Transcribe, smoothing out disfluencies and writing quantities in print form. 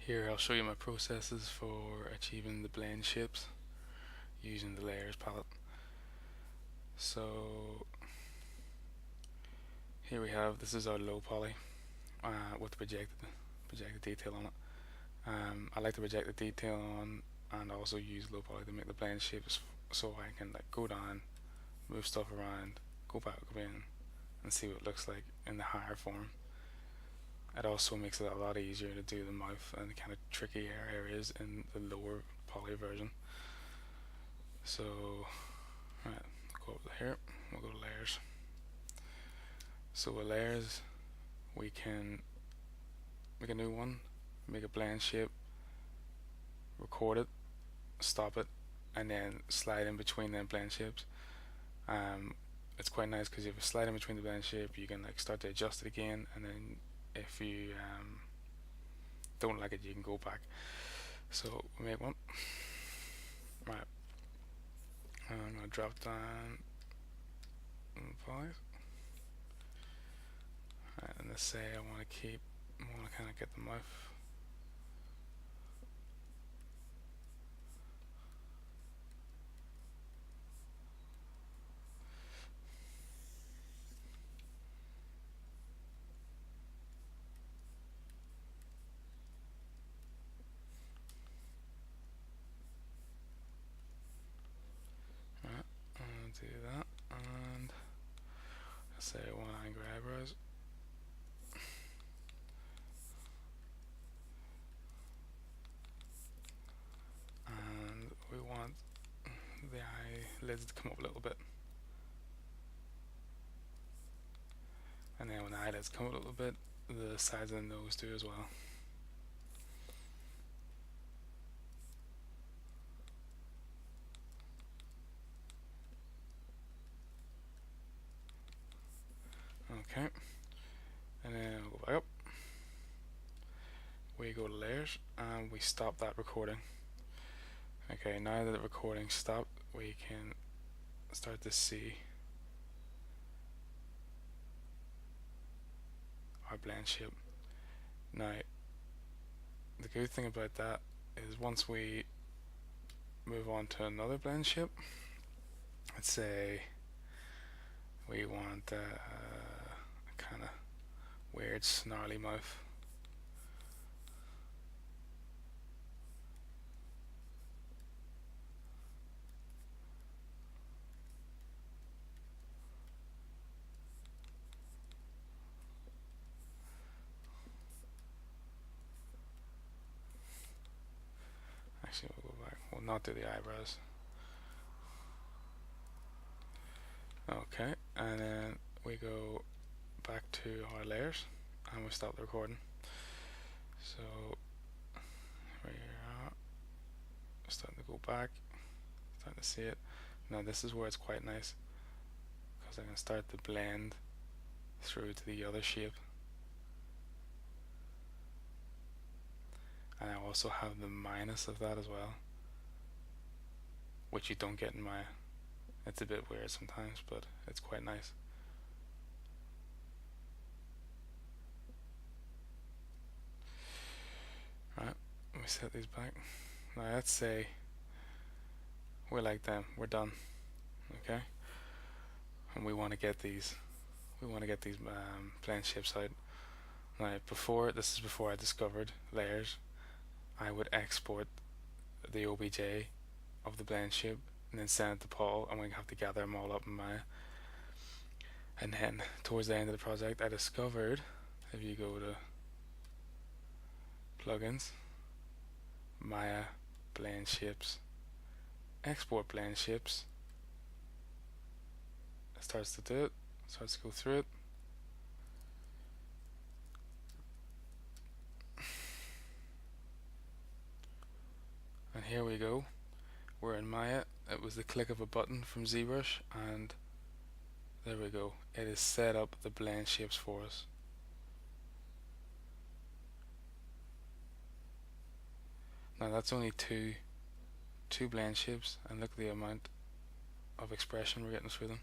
Here I'll show you my processes for achieving the blend shapes using the layers palette. So here we have, this is our low poly with the projected detail on it. I like to project the detail on and also use low poly to make the blend shapes so I can like go down, move stuff around, go back up in and see what it looks like in the higher form. It also makes it a lot easier to do the mouth and the kind of tricky areas in the lower poly version. So, right, go up here, we'll go to layers. So with layers, we can make a new one, make a blend shape, record it, stop it, and then slide in between them blend shapes. It's quite nice because if you slide in between the blend shape, you can like start to adjust it again, and then if you don't like it, you can go back. So we make one. Right. I'm gonna drop down polys. Right, and let's say I want to kind of get the mouth. Do that, and let's say I want angry eyebrows, and we want the eyelids to come up a little bit, and then when the eyelids come up a little bit, the sides of the nose do as well. Okay, and then we'll go back up. We go to layers and we stop that recording. Okay, now that the recording stopped, we can start to see our blend shape. Now, the good thing about that is once we move on to another blend shape, let's say we want a kind of weird snarly mouth. Actually, we'll go back. We'll not do the eyebrows. Okay, and then we go back to our layers and we stop the recording. So we are starting to go back, starting to see it. Now this is where it's quite nice because I can start to blend through to the other shape, and I also have the minus of that as well, which you don't get in Maya. It's a bit weird sometimes, but it's quite nice. Right, let me set these back. Now let's say we like them, we're done. Okay, and we want to get these blend shapes out. Now this is before I discovered layers, I would export the OBJ of the blend shape and then send it to Paul, and we have to gather them all up in Maya. And then towards the end of the project, I discovered if you go to plugins, Maya, blend shapes, export blend shapes, it starts to do it, starts to go through it. And here we go, we're in Maya. It was the click of a button from Zbrush, and there we go, it has set up the blend shapes for us. Now that's only two blend shapes, and look at the amount of expression we're getting through them.